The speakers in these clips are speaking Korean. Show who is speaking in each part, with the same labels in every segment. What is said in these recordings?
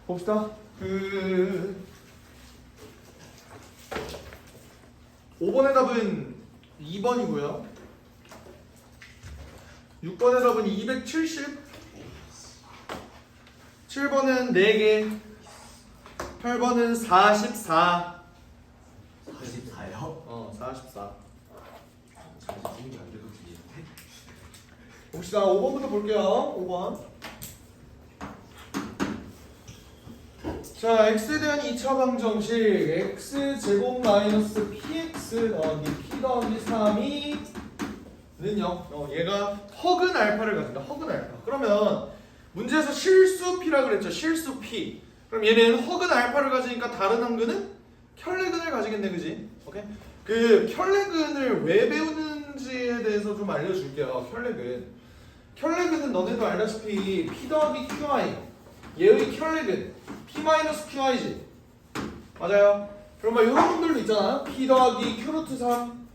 Speaker 1: 봅시다. 5번의 답은 2번이고요. 6번의 답은 270. 7번은 4개. 8번은 44.
Speaker 2: 44요?
Speaker 1: 44.
Speaker 2: 잘 생긴 게안 돼도 되겠는데?
Speaker 1: 봅시다. 5번부터 볼게요. 5번. 자, x에 대한 2차 방정식 x제곱 마이너스 px 더하기 p 더하기 3이 는 0. 얘가 허근 알파를 가진다. 허근 알파. 그러면 문제에서 실수 p라 그랬죠. 실수 p. 그럼 얘는 허근 알파를 가지니까 다른 항근은 켤레근을 가지겠네. 그지? 오케이? 그 켤레근을 왜 배우는지에 대해서 좀 알려줄게요. 켤레근은 너네도 알다시피 p 더하기 qi 얘의 켤레근 p-qi지. 맞아요. 그러면 이런 분들도 있잖아. p 더하기 q 루트 3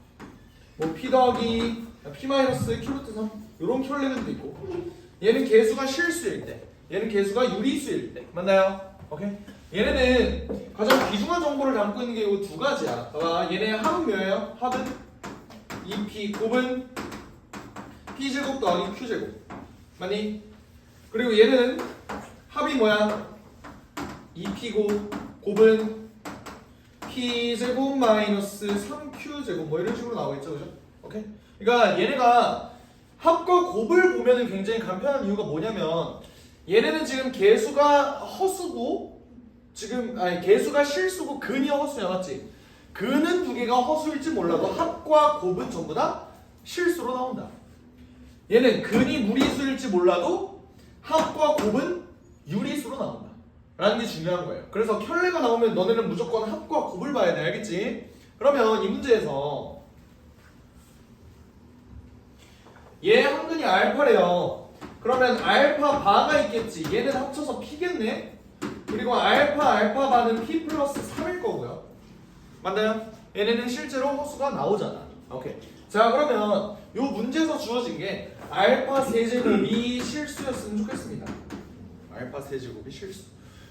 Speaker 1: 뭐 p 더하기 p-q 루트 3 이런 켤레근도 있고, 얘는 개수가 실수일 때, 얘는 개수가 유리수일 때. 맞나요? 오케이? 얘네는 가장 귀중한 정보를 담고 있는 게 이 두 가지야. 봐봐. 얘네 합은 뭐예요? 합은 2p 곱은 p제곱 더하기 q제곱. 맞니? 그리고 얘는 합이 뭐야? 2p고 곱은 p제곱 마이너스 3q제곱 뭐 이런 식으로 나오겠죠. 그죠? 오케이? 그러니까 얘네가 합과 곱을 보면은 굉장히 간편한 이유가 뭐냐면, 얘네는 지금 개수가 허수고 개수가 실수고 근이 허수야. 맞지? 근은 두 개가 허수일지 몰라도 합과 곱은 전부 다 실수로 나온다. 얘는 근이 무리수일지 몰라도 합과 곱은 유리수로 나온다 라는 게 중요한 거예요. 그래서 켤레가 나오면 너네는 무조건 합과 곱을 봐야 돼. 알겠지? 그러면 이 문제에서 얘 항근이 알파래요. 그러면 알파 바가 있겠지. 얘는 합쳐서 p겠네. 그리고 알파 바는 p 플러스 3일 거고요. 맞나요? 얘네는 실제로 허수가 나오잖아. 오케이. 자, 그러면 이 문제에서 주어진 게 알파 세제곱이 실수였으면 좋겠습니다. 알파 세제곱이 실수.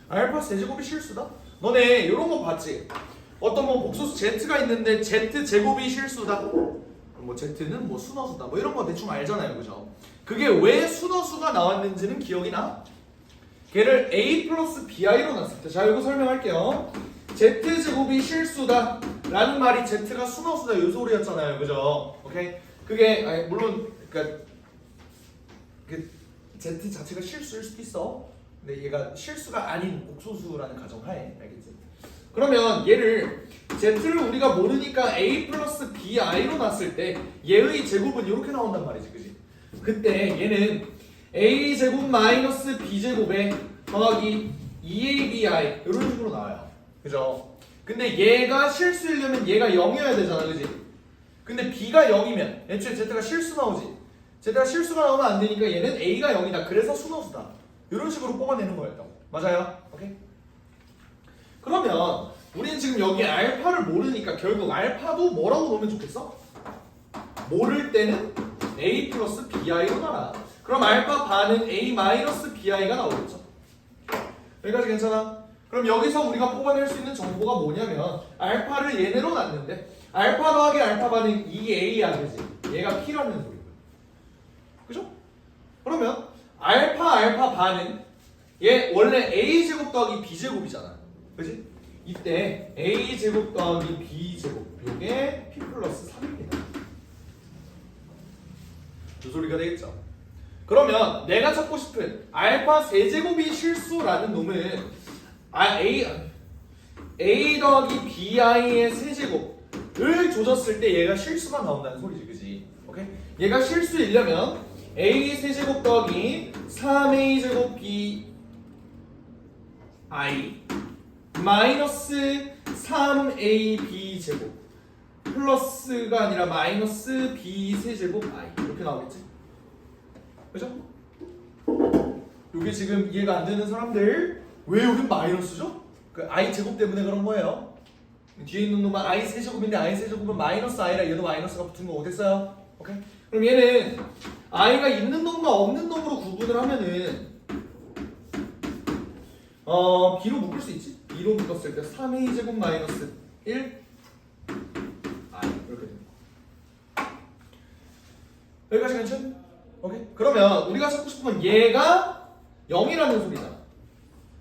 Speaker 1: 알파 세제곱이 실수다? 너네 이런 거 봤지? 어떤 뭐 복소수 z가 있는데 z 제곱이 실수다. 뭐 z는 뭐 순허수다. 뭐 이런 거 대충 알잖아요, 그죠? 그게 왜 순허수가 나왔는지는 기억이 나? 걔를 a 플러스 bi로 놨을 때, 자 이거 설명할게요. z 제곱이 실수다 라는 말이 z가 순허수다 이 소리였잖아요, 그죠? 오케이? 그게 물론 그러니까 그 z 자체가 실수일 수도 있어. 근데 얘가 실수가 아닌 복소수라는 가정하에, 알겠지? 그러면 얘를 z를 우리가 모르니까 a 플러스 bi로 놨을 때 얘의 제곱은 이렇게 나온단 말이지, 그지? 그때 얘는 a 제곱 마이너스 b 제곱에 더하기 2abi 이런 식으로 나와요, 그죠? 근데 얘가 실수이려면 얘가 0이어야 되잖아, 그지? 근데 b가 0이면 애초에 z가 실수 나오지. z가 실수가 나오면 안 되니까 얘는 a가 0이다. 그래서 순허수다. 이런 식으로 뽑아내는 거였다고. 맞아요? 오케이? 그러면 우리는 지금 여기 알파를 모르니까 결국 알파도 뭐라고 놓으면 좋겠어? 모를 때는 a 플러스 bi로 놔라. 그럼 알파 바는 a 마이너스 bi가 나오겠죠? 여기까지 괜찮아? 그럼 여기서 우리가 뽑아낼 수 있는 정보가 뭐냐면, 알파를 얘네로 놨는데 알파 더하기 알파 바는 2a야, 그지? 얘가 p라는 소리고요. 그죠? 그러면 알파 바는 얘 원래 a제곱 더하기 b제곱이잖아, 그지? 이때 a제곱 더하기 b제곱 요게 p 플러스 3입니다. 그 소리가 되겠죠? 그러면 내가 찾고 싶은 알파 세제곱이 실수라는 놈은 a 더하기 bi의 세제곱을 조졌을 때 얘가 실수가 나온다는 소리지, 그지? 오케이? 얘가 실수이려면 a 세제곱 더하기 3a 제곱 bi 마이너스 3ab 제곱 플러스가 아니라 마이너스 b 세제곱 i 이렇게 나오겠지? 그죠? 요게 지금 이해가 안 되는 사람들, 왜 여긴 마이너스죠? 그 i 제곱 때문에 그런 거예요. 뒤에 있는 놈은 i 세제곱인데 i 세제곱은 마이너스 i라 얘도 마이너스가 붙은 거 어땠어요? 오케이? 그럼 얘는 i가 있는 놈과 없는 놈으로 구분을 하면은 b로 묶을 수 있지? b로 묶었을 때 3a 제곱 마이너스 1 이렇게 됩니다. 여기까지 괜찮? 오케이. 그러면 우리가 찾고 싶은 건 얘가 0이라는 소리잖아.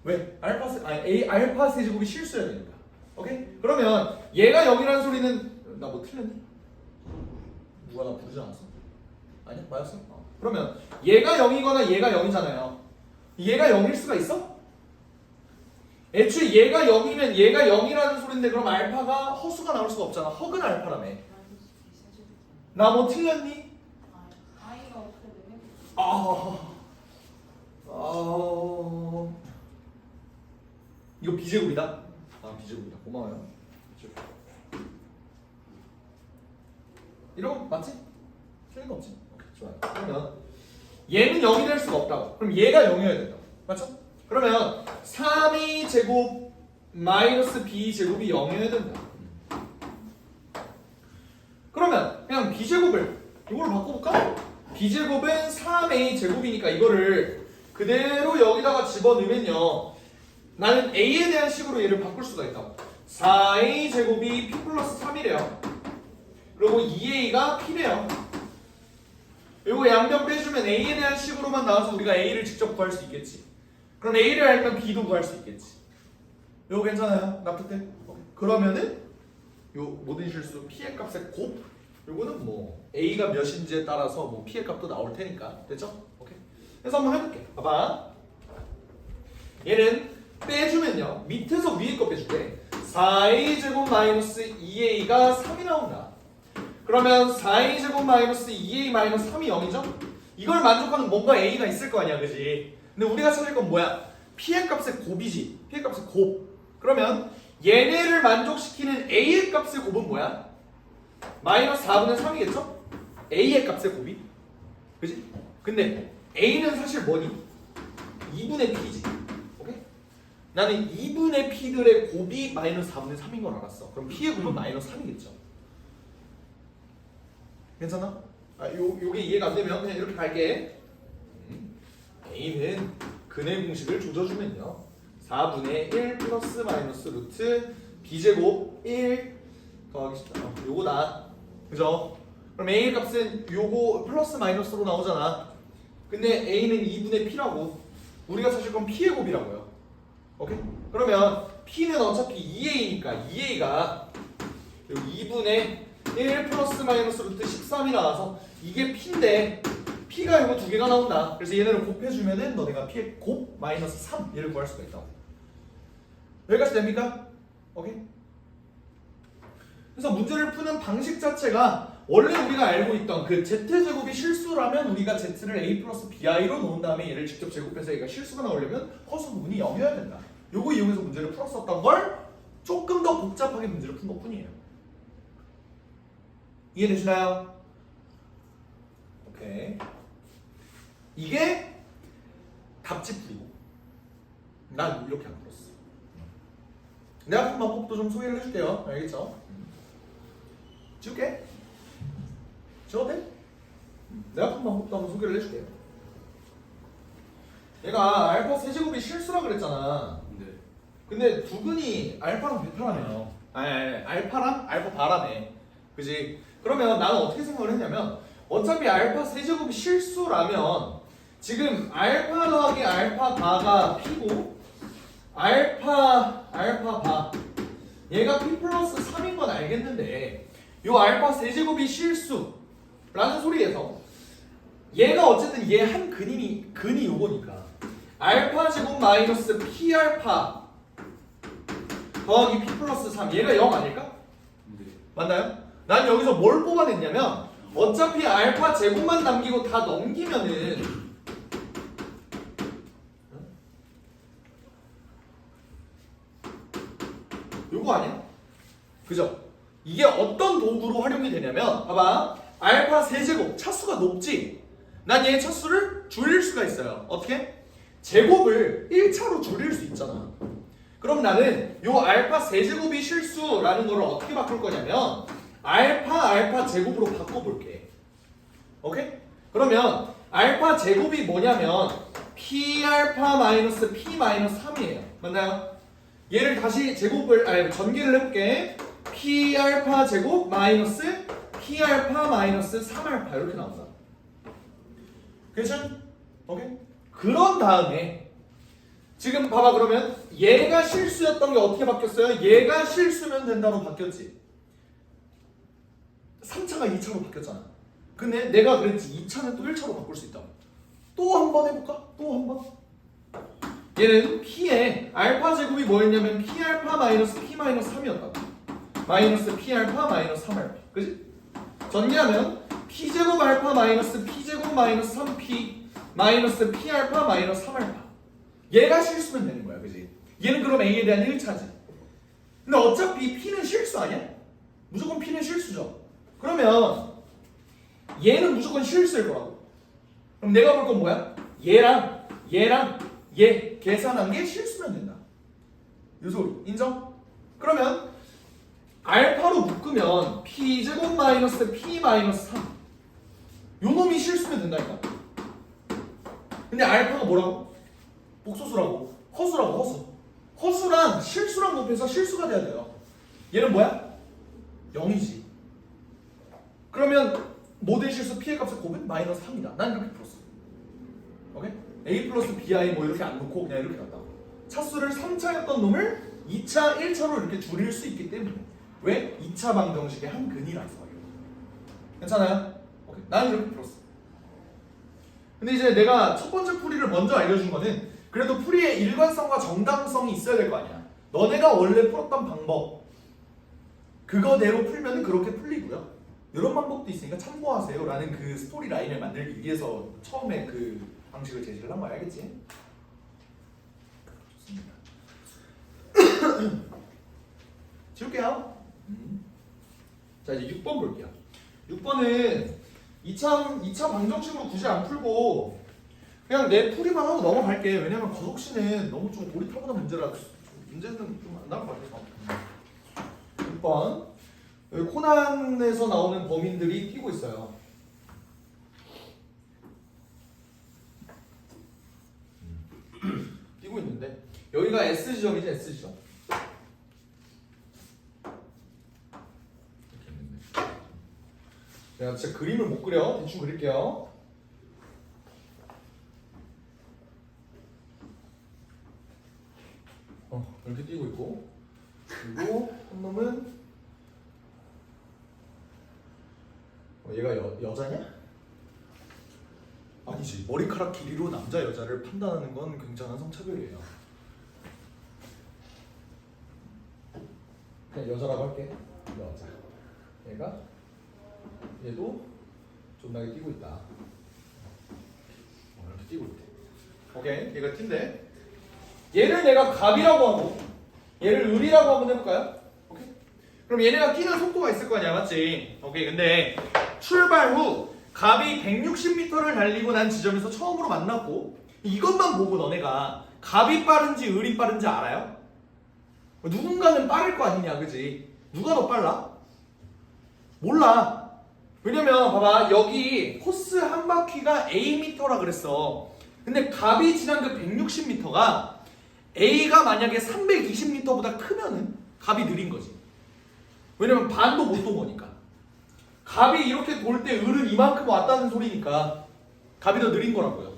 Speaker 1: 왜? 알파 세제곱이 실수해야 되니까. 오케이? 그러면 얘가 0이라는 소리는 나 뭐 틀렸니? 누가 나 부르지 않았어? 아니야? 맞았어? 그러면 얘가 0이거나 얘가 0이잖아요. 얘가 0일 수가 있어? 애초에 얘가 0이면 얘가 0이라는 소린데 그럼 알파가 허수가 나올 수가 없잖아. 허근 알파라며. 나 뭐 틀렸니?
Speaker 3: 아이가 어떻게 되면
Speaker 1: 이거 B제곱이다? B제곱이다. 고마워요. 이런 거 맞지? 틀린 거 없지? 오케이, 좋아요. 그러면 얘는 0이 될 수가 없다고. 그럼 얘가 0이어야 된다고. 맞죠? 그러면 3a 제곱 마이너스 b 제곱이 0이어야 된다. 그러면 그냥 b 제곱을 이걸로 바꿔볼까? b 제곱은 3a 제곱이니까 이거를 그대로 여기다가 집어넣으면요, 나는 a에 대한 식으로 얘를 바꿀 수가 있다고. 4a 제곱이 p 플러스 3이래요. 그리고 2a가 p래요. 이거 양변 빼주면 a에 대한 식으로만 나와서 우리가 a를 직접 구할 수 있겠지. 그럼 a를 알면 b도 구할 수 있겠지. 이거 괜찮아요? 납득돼? 그러면은 요 모든 실수 p의 값의 곱, 요거는 뭐 a가 몇인지에 따라서 뭐 p의 값도 나올 테니까. 됐죠? 오케이. 그래서 한번 해볼게. 봐봐. 얘는 빼주면요, 밑에서 위에 거 빼줄게. 4a 제곱 마이너스 2a가 3이 나온다. 그러면 4a 제곱 마이너스 2a 마이너스 3이 0이죠? 이걸 만족하는 뭔가 a가 있을 거 아니야, 그지? 근데 우리가 찾을 건 뭐야? p의 값의 곱이지. p의 값의 곱. 그러면 얘네를 만족시키는 a의 값의 곱은 뭐야? 마이너스 4분의 3이겠죠? a의 값의 곱이. 그지? 근데 a는 사실 뭐니? 2분의 p지. 오케이? 나는 2분의 p들의 곱이 마이너스 4분의 3인 걸 알았어. 그럼 p의 곱은 마이너스 3이겠죠? 괜찮아? 요게 이해가 안 되면 그냥 이렇게 갈게. a는 근의 공식을 조져주면요, 4분의 1 플러스 마이너스 루트 b제곱 1 더하기 10. 요거다. 그죠? 그럼 a의 값은 요거 플러스 마이너스로 나오잖아. 근데 a는 2분의 p라고. 우리가 찾을 건 p의 곱이라고요. 오케이? 그러면 p는 어차피 2a니까 2a가 2분의 1 플러스 마이너스 루트 13이 나와서 이게 p인데 p가 이거 두 개가 나온다. 그래서 얘네를 곱해주면은 너네가 p의 곱 마이너스 3 얘를 구할 수가 있다고. 여기까지 됩니까? 오케이? 그래서 문제를 푸는 방식 자체가 원래 우리가 알고 있던 그 z제곱이 실수라면 우리가 z를 a 플러스 bi로 놓은 다음에 얘를 직접 제곱해서 얘가 실수가 나오려면 허수 부분이 0이어야 된다. 요거 이용해서 문제를 풀었었던 걸 조금 더 복잡하게 문제를 푼 것 뿐이에요. 이해되시나요? 오케이. 이게 답지풀이고, 난 이렇게 안 풀었어. 내가 푼 방법도 좀 소개를 해줄게요. 알겠죠? 지울게. 지워도 돼? 내가 푼 방법도 한번 소개를 해줄게요. 얘가 알파 세제곱이 실수라 그랬잖아.
Speaker 2: 네.
Speaker 1: 근데 두근이 알파랑 베타라며. 아니, 알파랑 알파 바라며. 그지? 그러면 나는 어떻게 생각을 했냐면, 어차피 알파 세제곱이 실수라면 지금 알파 더하기 알파 바가 p고 알파 바 얘가 p 플러스 3인 건 알겠는데, 요 알파 세제곱이 실수라는 소리에서 얘가 어쨌든 얘 한 근이 요거니까 알파 제곱 마이너스 p 알파 더하기 p 플러스 3, 얘가 0 아닐까?
Speaker 2: 네.
Speaker 1: 맞나요? 난 여기서 뭘 뽑아냈냐면, 어차피 알파 제곱만 남기고 다 넘기면은 요거 아니야? 그죠? 이게 어떤 도구로 활용이 되냐면, 봐봐, 알파 세제곱 차수가 높지? 난 얘 차수를 줄일 수가 있어요. 어떻게? 제곱을 1차로 줄일 수 있잖아. 그럼 나는 요 알파 세제곱이 실수라는 거를 어떻게 바꿀 거냐면 알파 제곱으로 바꿔볼게. 오케이? 그러면 알파 제곱이 뭐냐면 P알파 마이너스 P 마이너스 3이에요. 맞나요? 얘를 다시 전개를 해볼게. P알파 제곱 마이너스 P알파 마이너스 3알파 이렇게 나온다. 괜찮? 오케이? 그런 다음에 지금 봐봐. 그러면 얘가 실수였던 게 어떻게 바뀌었어요? 얘가 실수면 된다로 바뀌었지. 3차가 2차로 바뀌었잖아. 근데 내가 그랬지 2차는 또 1차로 바꿀 수 있다. 또 한 번 해볼까? 또 한 번. 얘는 P의 알파 제곱이 뭐였냐면 P알파 마이너스 P 마이너스 3이었다고. 마이너스 P알파 마이너스 3알파. 그지? 전개하면 P제곱 알파 마이너스 P제곱 마이너스 3P 마이너스 P알파 마이너스 3알파. 얘가 실수면 되는 거야. 그지? 얘는 그럼 A에 대한 1차지. 근데 어차피 P는 실수 아니야? 무조건 P는 실수죠. 그러면 얘는 무조건 실수일 거라고. 그럼 내가 볼 건 뭐야? 얘랑 얘 계산한 게 실수면 된다. 이 소리 인정? 그러면 알파로 묶으면 P제곱 마이너스 P 마이너스 3 요 놈이 실수면 된다니까. 근데 알파가 뭐라고? 복소수라고. 허수라고. 허수랑 실수랑 곱해서 실수가 돼야 돼요. 얘는 뭐야? 0이지. 그러면 모든 실수 P의 값을 곱은 마이너스 3이다. 난 이렇게 풀었어. 오케이? A 플러스 BI 뭐 이렇게 안 놓고 그냥 이렇게 갔다. 차수를 3차였던 놈을 2차, 1차로 이렇게 줄일 수 있기 때문에. 왜? 2차 방정식의 한 근이라서. 괜찮아요? 오케이. 난 이렇게 풀었어. 근데 이제 내가 첫 번째 풀이를 먼저 알려준 거는 그래도 풀이의 일관성과 정당성이 있어야 될 거 아니야. 너네가 원래 풀었던 방법 그거대로 풀면 그렇게 풀리고요. 이런 방법도 있으니까 참고하세요 라는 그 스토리 라인을 만들기 위해서 처음에 그 방식을 제시를 한 거야. 알겠지? 좋습니다. 지울게요. 자 이제 6번 볼게요. 6번은 2차 방정식으로 굳이 안 풀고 그냥 내 풀이만 하고 넘어갈게. 왜냐면 거속시는 너무 좀 고리타분한 문제라 문제는 좀 안 나올 것 같아서. 6번 여기 코난에서 나오는 범인들이 뛰고 있어요. 뛰고 있는데 여기가 S지점이지. S지점. 이렇게 있는데 내가 진짜 그림을 못 그려. 대충 그릴게요. 이렇게 뛰고 있고 그리고 한 놈은 얘가 여자냐? 아니지. 머리카락 길이로 남자 여자를 판단하는 건 굉장한 성차별이에요. 그냥 여자라고 할게. 여자. 얘도 존나게 뛰고 있다. 이렇게 뛰고 있대. 오케이. 얘가 T인데 얘를 내가 갑이라고 하고 얘를 을이라고 한번 해볼까요? 오케이. 그럼 얘네가 뛰는 속도가 있을 거 아니야, 맞지? 오케이. 근데 출발 후 갑이 160m를 달리고 난 지점에서 처음으로 만났고 이것만 보고 너네가 갑이 빠른지 을이 빠른지 알아요? 누군가는 빠를 거 아니냐, 그지? 누가 더 빨라? 몰라. 왜냐면 봐봐, 여기 코스 한 바퀴가 Am라 그랬어. 근데 갑이 지난 그 160m가 A가 만약에 320m보다 크면은 갑이 느린 거지. 왜냐면 반도 못 돈 거니까. 갑이 이렇게 돌 때 을은 이만큼 왔다는 소리니까 갑이 더 느린 거라고요.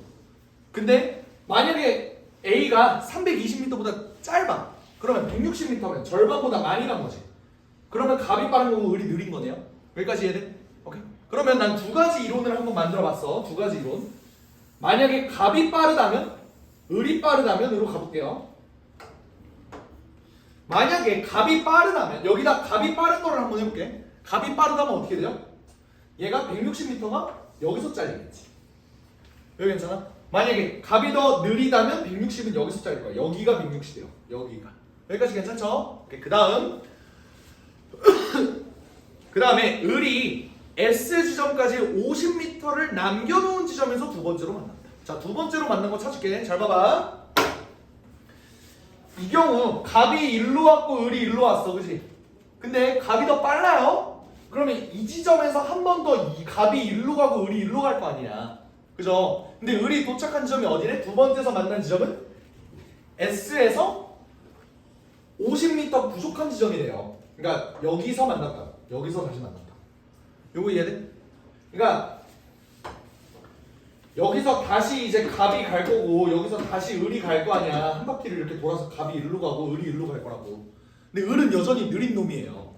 Speaker 1: 근데 만약에 A가 320m보다 짧아. 그러면 160m면 절반보다 많이 간 거지. 그러면 갑이 빠른 거고 을이 느린 거네요. 여기까지 이해돼? 오케이. 그러면 난 두 가지 이론을 한번 만들어 봤어. 두 가지 이론. 만약에 갑이 빠르다면 을이 빠르다면으로 가볼게요. 만약에 갑이 빠르다면 여기다 갑이 빠른 거를 한번 해볼게. 갑이 빠르다면 어떻게 돼요? 얘가 160m가 여기서 잘리겠지. 여기 괜찮아? 만약에 갑이 더 느리다면 160은 여기서 잘릴 거야. 여기가 160이에요. 여기까지 괜찮죠? 그 다음 그 다음에 을이 S 지점까지 50m를 남겨놓은 지점에서 두 번째로 만납니다. 자, 두 번째로 만난 거 찾을게. 잘 봐봐. 이 경우 갑이 일로 왔고 을이 일로 왔어, 그치? 근데 갑이 더 빨라요? 그러면 이 지점에서 한 번 더 이 갑이 일로 가고 을이 일로 갈 거 아니야, 그죠? 근데 을이 도착한 지점이 어디래? 두 번째에서 만난 지점은 S에서 50m 부족한 지점이래요. 그러니까 여기서 만났다. 여기서 다시 만났다. 요거 이해돼? 그러니까 여기서 다시 이제 갑이 갈 거고 여기서 다시 을이 갈 거 아니야. 한 바퀴를 이렇게 돌아서 갑이 일로 가고 을이 일로 갈 거라고. 근데 을은 여전히 느린 놈이에요.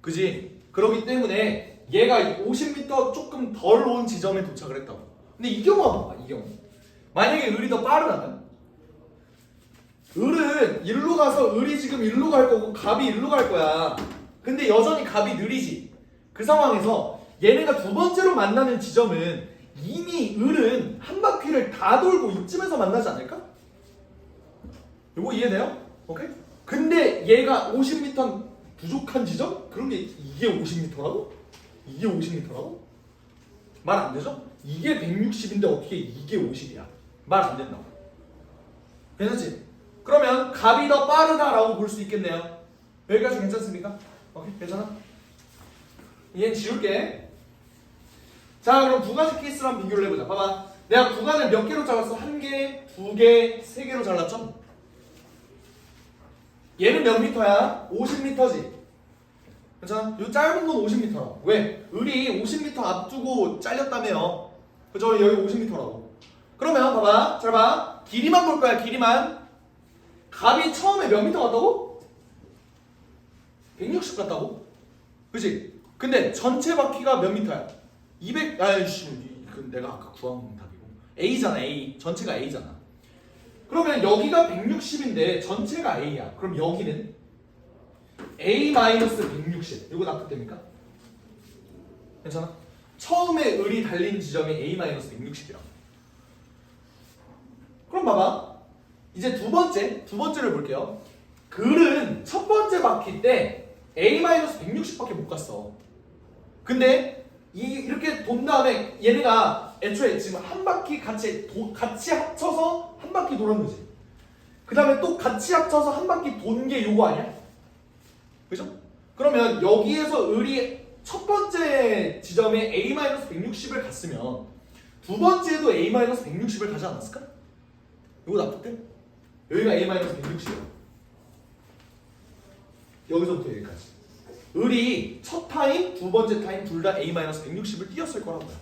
Speaker 1: 그지? 그렇기 때문에 얘가 50m 조금 덜 온 지점에 도착을 했다고. 근데 이 경우 봐봐. 이 경우 만약에 을이 더 빠르다면 을은 일로 가서 을이 지금 일로 갈 거고 갑이 일로 갈 거야. 근데 여전히 갑이 느리지. 그 상황에서 얘네가 두 번째로 만나는 지점은 이미 을은 한 바퀴를 다 돌고 이쯤에서 만나지 않을까? 이거 이해돼요? 오케이? 근데 얘가 50m 부족한 지점? 그런 게 이게 50m라고? 이게 50m라고? 말 안 되죠? 이게 160인데 어떻게 이게 50이야? 말 안 된다고. 괜찮지? 그러면 갑이 더 빠르다라고 볼 수 있겠네요. 여기까지 괜찮습니까? 오케이, 괜찮아? 얘는 지울게. 자, 그럼 두 가지 케이스를 한번 비교를 해보자. 봐봐. 내가 구간을 몇 개로 잘랐어? 한 개, 두 개, 세 개로 잘랐죠? 얘는 몇 미터야? 50m지. 괜찮아? 이 짧은 건 50m라고. 왜? 을이 50m 앞두고 잘렸다며요. 그죠? 여기 50m라고. 그러면 봐봐. 잘 봐. 길이만 볼 거야. 길이만. 갑이 처음에 몇 미터 갔다고? 160 갔다고? 그치? 근데 전체 바퀴가 몇 미터야? 200, 아이씨, 이건 내가 아까 구한 답이고. A잖아, A. 전체가 A잖아. 그러면 여기가 160인데 전체가 A야. 그럼 여기는 A-160. 이거 납득됩니까? 괜찮아? 처음에 을이 달린 지점이 A-160이야. 그럼 봐봐. 이제 두 번째를 볼게요. 을은 첫 번째 바퀴 때 A-160밖에 못 갔어. 근데 이렇게 돈 다음에 얘네가 애초에 지금 한 바퀴 같이 합쳐서 한 바퀴 도는 거지. 그 다음에 또 같이 합쳐서 한 바퀴 돈 게 요거 아니야? 그죠? 그러면 여기에서 을이 첫 번째 지점에 A-160을 갔으면 두 번째도 A-160을 가지 않았을까? 이거 납득돼? 여기가 A-160이야. 여기서부터 여기까지. 을이 첫 타임, 두 번째 타임 둘 다 A-160을 뛰었을 거라고요.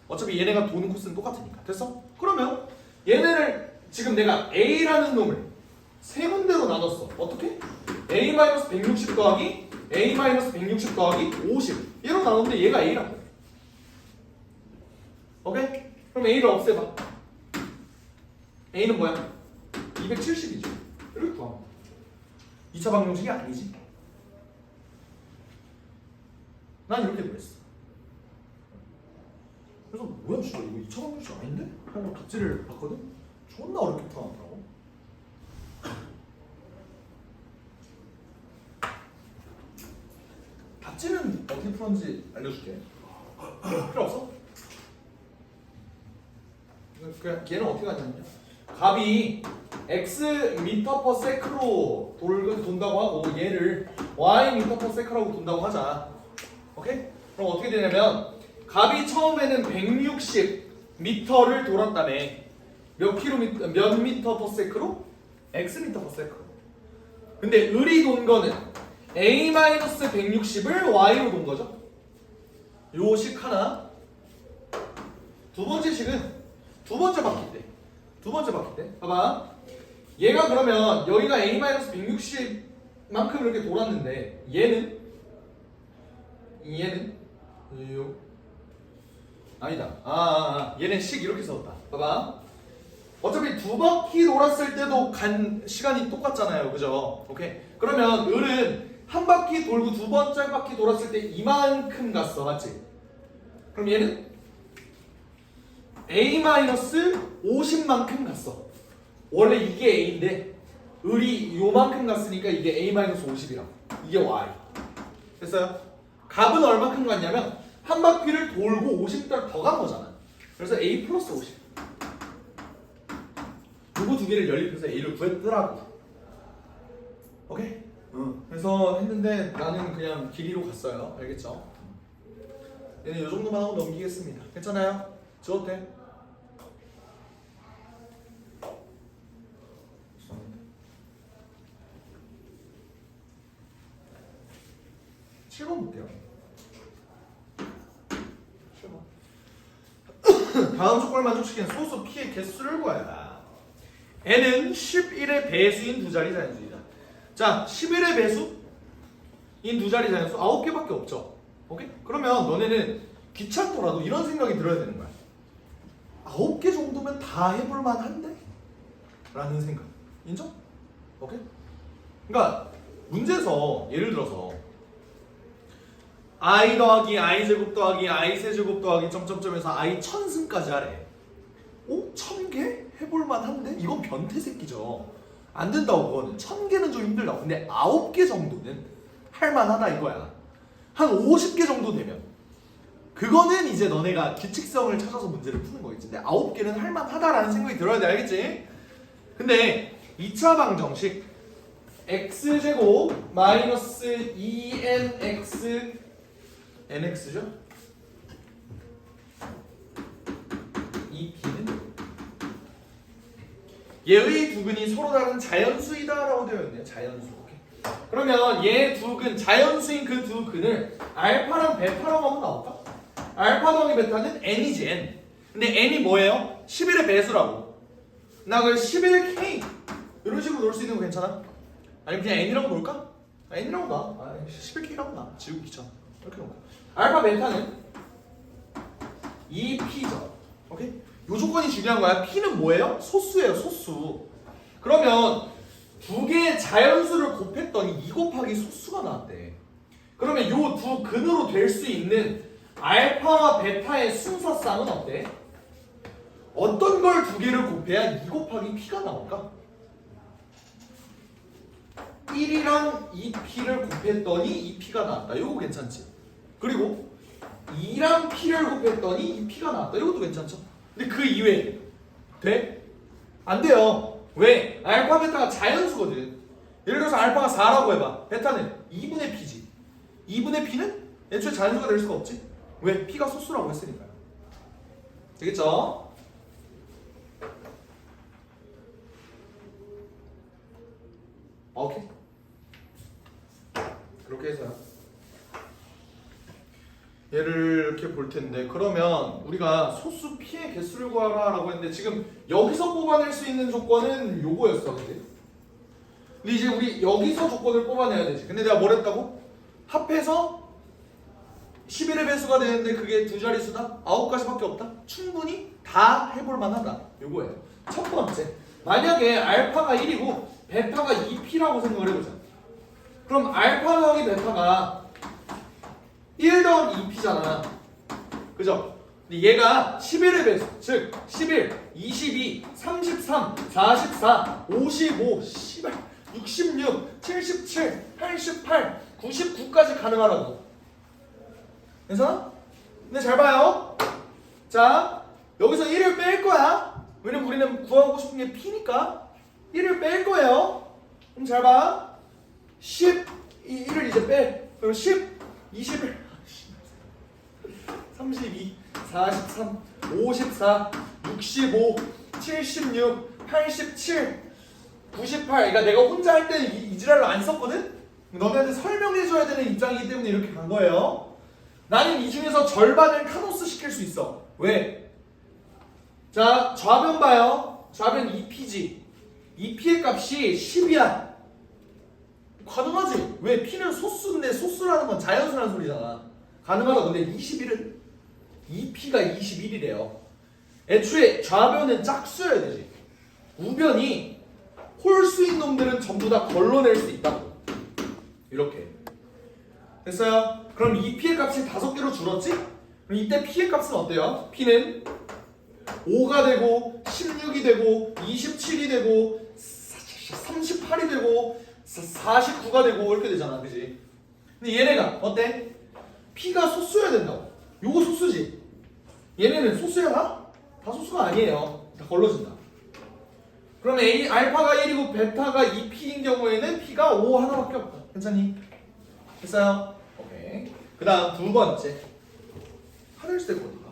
Speaker 1: 어차피 얘네가 도는 코스는 똑같으니까. 됐어? 그러면 얘네를 지금 내가 A라는 놈을 세 군데로 나눴어. 어떻게? A-160 더하기 A-160 더하기 50 얘로 나눴는데 얘가 A라고. 오케이? 그럼 A를 없애봐. A는 뭐야? 270이죠. 이렇게 구하면 2차 방정식이 아니지. 난 이렇게 그랬어. 그래서 뭐야 진짜 이거 2차 방정식 아닌데? 하고 답지를 봤거든? 존나 어렵게 풀어놨더라고. 답지는 어떻게 풀었는지 알려줄게. 필요 없어? 그냥 걔는 어떻게 하냐면요. 갑이 x 미터 퍼 세크로 돈다고 하고 얘를 y 미터 퍼 세크라고 돈다고 하자. 오케이? 그럼 어떻게 되냐면 갑이 처음에는 160 미터를 돌았다며. 몇 미터 퍼 세크로? x 미터 퍼 세크로. 근데 을이 돈 거는 a-160을 y로 돈 거죠. 요 식 하나. 두 번째 식은 두 번째 바퀴 때. 두 번째 바퀴 때. 봐봐. 얘가 그러면 여기가 a-160만큼 이렇게 돌았는데 얘는 요 아니다. 얘는 식 이렇게 써왔다. 봐봐. 어차피 두 바퀴 돌았을 때도 간 시간이 똑같잖아요. 그죠? 오케이. 그러면 을은 한 바퀴 돌고 두 번째 바퀴 돌았을 때 이만큼 갔어. 맞지? 그럼 얘는 A-50만큼 갔어. 원래 이게 A인데 을이 요만큼 갔으니까 이게 A-50이라고. 이게 Y. 됐어요? 갑은 얼마큼 갔냐면 한 바퀴를 돌고 50m 더 간 거잖아. 그래서 A 플러스 50. 요거 두 개를 연립해서 A를 구했더라고. 오케이? 그래서 했는데 나는 그냥 길이로 갔어요. 알겠죠? 얘는 요 정도만 하고 넘기겠습니다. 괜찮아요? 지워도 돼? 7번 볼게요. 7번. 다음 조건을 만족시키는 소수 P의 개수를 구하라. n은 11의 배수인 두 자리 자연수이다. 자, 11의 배수인 두 자리 자연수 9개밖에 없죠. 오케이? 그러면 너네는 귀찮더라도 이런 생각이 들어야 되는 거야. 9개 정도면 다 해볼 만한데? 라는 생각. 인정? 오케이? 그러니까 문제에서 예를 들어서 i 더하기 i 제곱 더하기 i 세제곱 더하기 점점점에서 i 천승까지 하래. 오? 1000개? 해볼 만한데? 이건 변태 새끼죠. 안 된다고 그거는. 1000개는 좀 힘들다고. 근데 9개 정도는 할 만하다 이거야. 한 50개 정도 되면 그거는 이제 너네가 규칙성을 찾아서 문제를 푸는 거겠지. 근데 9개는 할 만하다라는 생각이 들어야 돼. 알겠지? 근데 2차 방정식 x제곱 마이너스 2nx nx죠? 이 b는 얘의 두 근이 서로 다른 자연수이다라고 되어 있네요. 자연수. 오케이. 그러면 얘 두 근, 자연수인 그 두 근을 알파랑 베타라고 하면 나올까? 알파 더하기 베타는 n이지 n. 근데 n이 뭐예요? 11의 배수라고. 나 그걸 11k 이런 식으로 놓을 수 있는 거 괜찮아? 아니면 그냥 n이라고 놓을까? n이라고 놔. 11k라고 놔. 지우기 귀찮아. 이렇게 놓을까? 알파 베타는 2p죠. 오케이? 요 조건이 중요한 거야. p는 뭐예요? 소수예요. 소수. 그러면 두 개의 자연수를 곱했더니 2 곱하기 소수가 나왔대. 그러면 요 두 근으로 될 수 있는 알파와 베타의 순서쌍은 어때? 어떤 걸 두 개를 곱해야 2 곱하기 p가 나올까? 1이랑 2p를 곱했더니 2p가 나왔다. 이거 괜찮지? 그리고 2랑 p를 곱했더니 2p가 나왔다. 이것도 괜찮죠? 근데 그 이외에 돼? 안 돼요. 왜? 알파 베타가 자연수거든. 예를 들어서 알파가 4라고 해봐. 베타는 2분의 p지. 2분의 p는 애초에 자연수가 될 수가 없지. 왜? p가 소수라고 했으니까요. 되겠죠? 오케이. 그렇게 해서요. 얘를 이렇게 볼 텐데, 그러면 우리가 소수 p의 개수를 구하라라고 했는데 지금 여기서 뽑아낼 수 있는 조건은 요거였어, 근데 이제 우리 여기서 조건을 뽑아내야 되지. 근데 내가 뭘 했다고? 합해서 11의 배수가 되는데 그게 두 자릿수다? 9가지밖에 없다? 충분히 다 해볼 만하다. 요거예요. 첫 번째, 만약에 알파가 1이고 베타가 2p라고 생각을 해보자. 그럼 알파 더하기 베타가 1 더하기 2p잖아. 그죠? 근데 얘가 11의 배수, 즉 11, 22, 33, 44, 55, 66, 77, 88, 99까지 가능하라고. 그래서 근데 잘 봐요. 자, 여기서 1을 뺄 거야. 왜냐면 우리는 구하고 싶은 게 p니까 1을 뺄 거예요. 그럼 잘 봐. 10, 1을 이제 빼. 그럼 10, 21, 32, 43, 54, 65, 76, 87, 98. 그러니까 내가 혼자 할 때는 이 지랄로 안 썼거든? 너네한테 설명해줘야 되는 입장이기 때문에 이렇게 간 거예요. 나는 이 중에서 절반을 카노스 시킬 수 있어. 왜? 자, 좌변 봐요. 좌변 2p지. 2p의 값이 10이야. 가능하지? 왜? p는 소수인데 소수라는 건 자연수라는 소리잖아. 가능하다. 근데 21은 2p가 21이래요. 애초에 좌변은 짝수여야 되지. 우변이 홀수인 놈들은 전부 다 걸러낼 수 있다고. 이렇게. 됐어요? 그럼 이 p의 값이 5개로 줄었지? 그럼 이때 p의 값은 어때요? p는 5가 되고 16이 되고 27이 되고 38이 되고 49가 되고 이렇게 되잖아. 그지? 근데 얘네가 어때? p가 소수여야 된다고. 요거 소수지? 얘네는 소수야? 다 소수가 아니에요. 다 걸러진다. 그러면 알파가 1이고 베타가 2p인 경우에는 p가 5 하나밖에 없다. 괜찮니? 됐어요? 오케이. 그 다음 두 번째. 하늘색 어디가?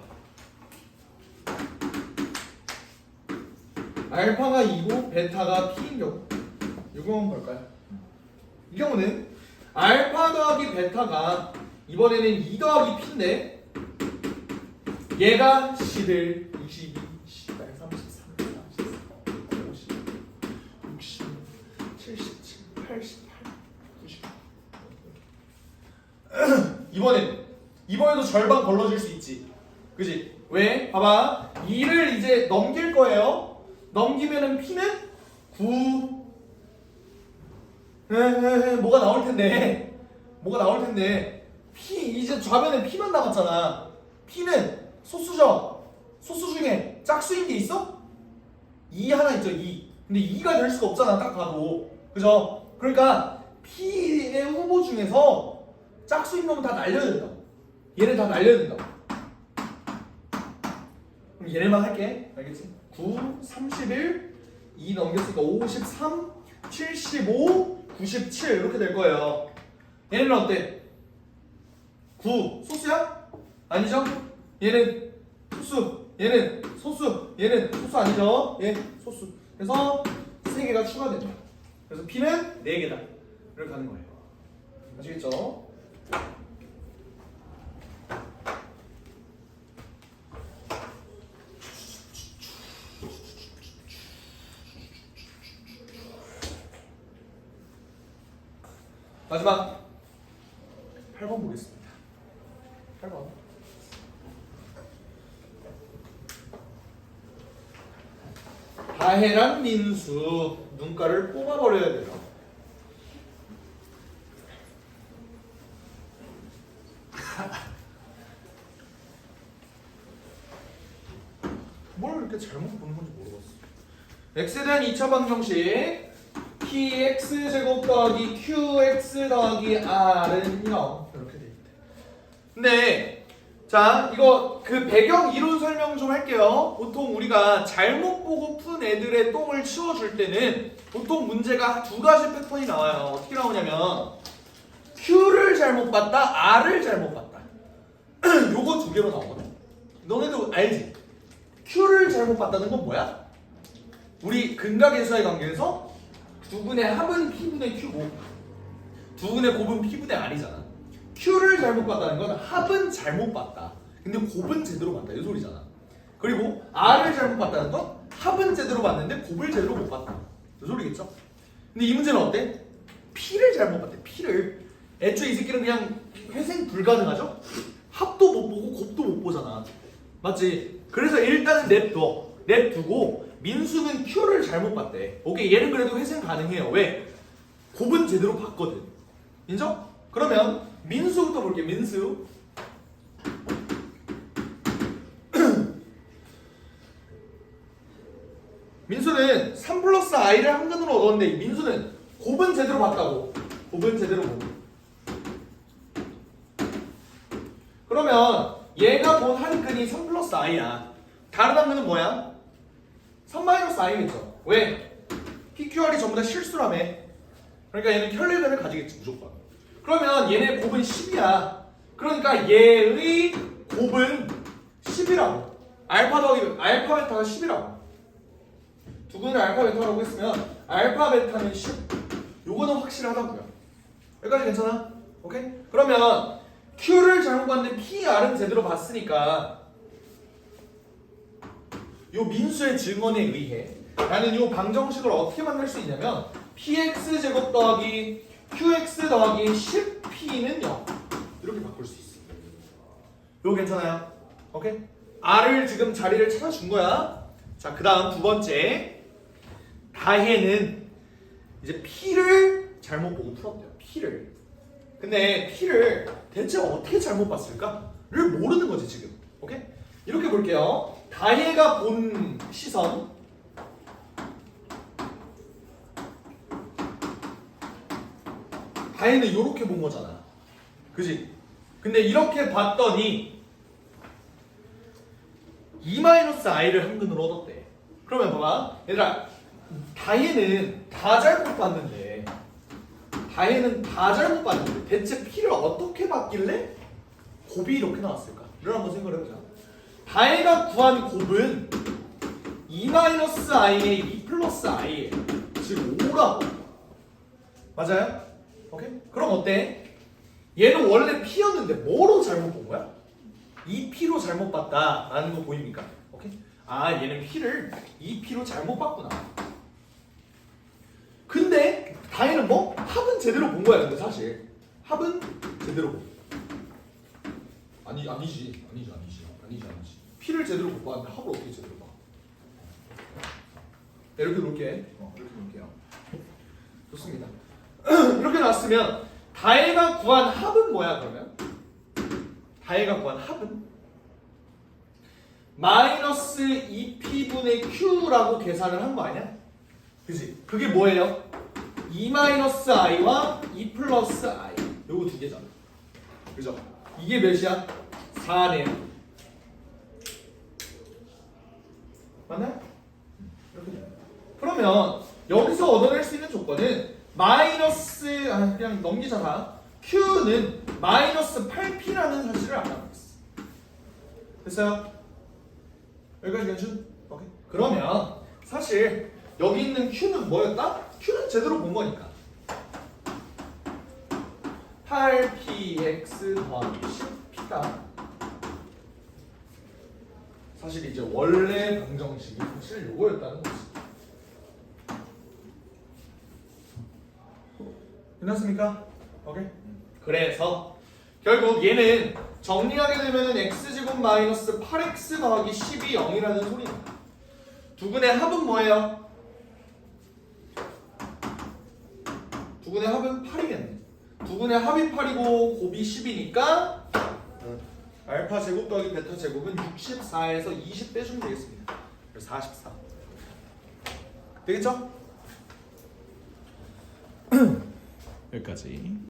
Speaker 1: 알파가 2고 베타가 p인 경우. 이거 한번 볼까요? 이 경우는 알파 더하기 베타가 이번에는 2 더하기 P인데 얘가 11, 22, 18, 33, 44, 50, 60, 77, 88, 90 이번에도 절반 걸러질 수 있지. 그지? 왜? 봐봐. 2를 이제 넘길 거예요. 넘기면은 P는 9. 뭐가 나올 텐데. P 이제 좌변에 P만 남았잖아. P는 소수죠. 소수 중에 짝수인 게 있어? 2 하나 있죠. 2. 근데 2가 될 수가 없잖아. 딱 봐도. 그죠? 그러니까 P의 후보 중에서 짝수인 놈은 다 날려야 된다. 얘는 다 날려야 된다. 그럼 얘네만 할게. 알겠지? 9, 31, 2 넘겼으니까 53, 75, 97 이렇게 될 거예요. 얘네는 어때? 9 소수야? 아니죠? 얘는 소수, 얘는 소수, 얘는 소수 아니죠? 얘 소수. 그래서 3개가 추가된다. 그래서 P는 4개다. 이렇게 가는 거예요. 아시겠죠? 마지막 8번 보겠습니다. 8번. 다혜랑 민수 눈가를 뽑아버려야 돼요. 뭘 이렇게 잘못 보는 건지 모르겠어. x에 대한 2차 방정식 px 제곱 더하기 qx 더하기 r은 0 이렇게 돼 있대. 근데 자 이거 그 배경 이론 설명 좀 할게요. 보통 우리가 잘못 보고 푼 애들의 똥을 치워줄 때는 보통 문제가 2가지 패턴이 나와요. 어떻게 나오냐면 q를 잘못 봤다, r을 잘못 봤다. 요거 2개로 나오거든. 너네도 알지? q를 잘못 봤다는 건 뭐야? 우리 근각인수의 관계에서 두근의 합은 p분의 q고 두근의 곱은 p분의 r이잖아. q를 잘못 봤다는 건 합은 잘못 봤다. 근데 곱은 제대로 봤다. 이 소리잖아. 그리고 r을 잘못 봤다는 건 합은 제대로 봤는데 곱을 제대로 못 봤다. 이 소리겠죠? 근데 이 문제는 어때? p를 잘못 봤대. p를. 애초에 이 새끼는 그냥 회생 불가능하죠? 합도 못 보고 곱도 못 보잖아. 맞지? 그래서 일단은 냅두고 민수는 q를 잘못 봤대. 오케이, 얘는 그래도 회생 가능해요. 왜? 곱은 제대로 봤거든. 인정? 그러면 민수부터 볼게. 민수. 민수는 3 플러스 i를 한근으로 얻었는데 민수는 곱은 제대로 봤다고. 곱은 제대로 보고. 그러면 얘가 본 한근이 3 플러스 i야. 다른 한근은 뭐야? 3 마이너스 i겠죠. 왜? PQR이 전부 다 실수라며. 그러니까 얘는 혈례변을 가지겠지 무조건. 그러면 얘네 곱은 10이야. 그러니까 얘의 곱은 10이라고. 알파 더하기 알파 베타가 10이라고. 두근을 알파 베타라고 했으면 알파 베타는 10. 요거는 확실하다고요. 여기까지 괜찮아? 오케이? 그러면 Q를 잘못 봤는데 PR은 제대로 봤으니까 요 민수의 증언에 의해 나는 요 방정식을 어떻게 만들 수 있냐면 px 제곱 더하기 qx 더하기 10p는 0 이렇게 바꿀 수 있어. 요거 괜찮아요? 오케이? r을 지금 자리를 찾아준 거야. 자, 그 다음 두 번째 다혜는 이제 p를 잘못 보고 풀었대요. p를. 근데 p를 대체 어떻게 잘못 봤을까?를 모르는 거지 지금. 오케이? 이렇게 볼게요. 다혜가 본 시선 다혜는 이렇게 본 거잖아. 그지? 근데 이렇게 봤더니 2-i를 한근으로 얻었대. 그러면 봐봐. 얘들아, 다혜는 다 잘못 봤는데 대체 P를 어떻게 봤길래 곱이 이렇게 나왔을까? 이걸 한번 생각을 해보자. 다혜가 구한 곱은 2-i에 2 플러스 i예요. 즉 5라고. 맞아요? 오케이? 그럼 어때? 얘는 원래 P였는데 뭐로 잘못 본 거야? 이 P로 잘못 봤다라는 거 보입니까? 오케이? 아 얘는 P를 이 P로 잘못 봤구나. 근데 다혜는 뭐? 합은 제대로 본 거야. 근데 사실 합은 제대로 본. 아니지. P를 제대로 못 봤는데 합을 어떻게 제대로 봐? 네, 이렇게 놓을게. 이렇게 놓을게요. 좋습니다. 이렇게 놨으면 다혜가 구한 합은 뭐야 그러면? 다혜가 구한 합은 마이너스 2p분의 q라고 계산을 한 거 아니야? 그지? 그게 뭐예요? 2-i와 2 플러스 i 요거 두 개잖아. 그죠? 이게 몇이야? 4네요. 맞나요? 이렇게 돼요. 그러면 여기서 얻어낼 수 있는 조건은 마이너스 그냥 넘기자 다. q는 마이너스 8p라는 사실을 알아보겠어. 됐어요? 여기까지 괜찮? 오케이. 그러면 사실 여기 있는 q는 뭐였다? q는 제대로 본 거니까 8px 더하기 10p가 사실 이제 원래 방정식이 사실 요거였다는 거지. 끝났습니까? 오케이. 그래서 결국 얘는 정리하게 되면은 x제곱 마이너스 8x 더하기 10이 0이라는 소리입니다. 두근의 합은 뭐예요? 두근의 합은 8이겠네. 두근의 합이 8이고 곱이 10이니까 알파 제곱 더하기 베타 제곱은 64에서 20 빼주면 되겠습니다. 그래서 44. 되겠죠?
Speaker 4: 여기까지.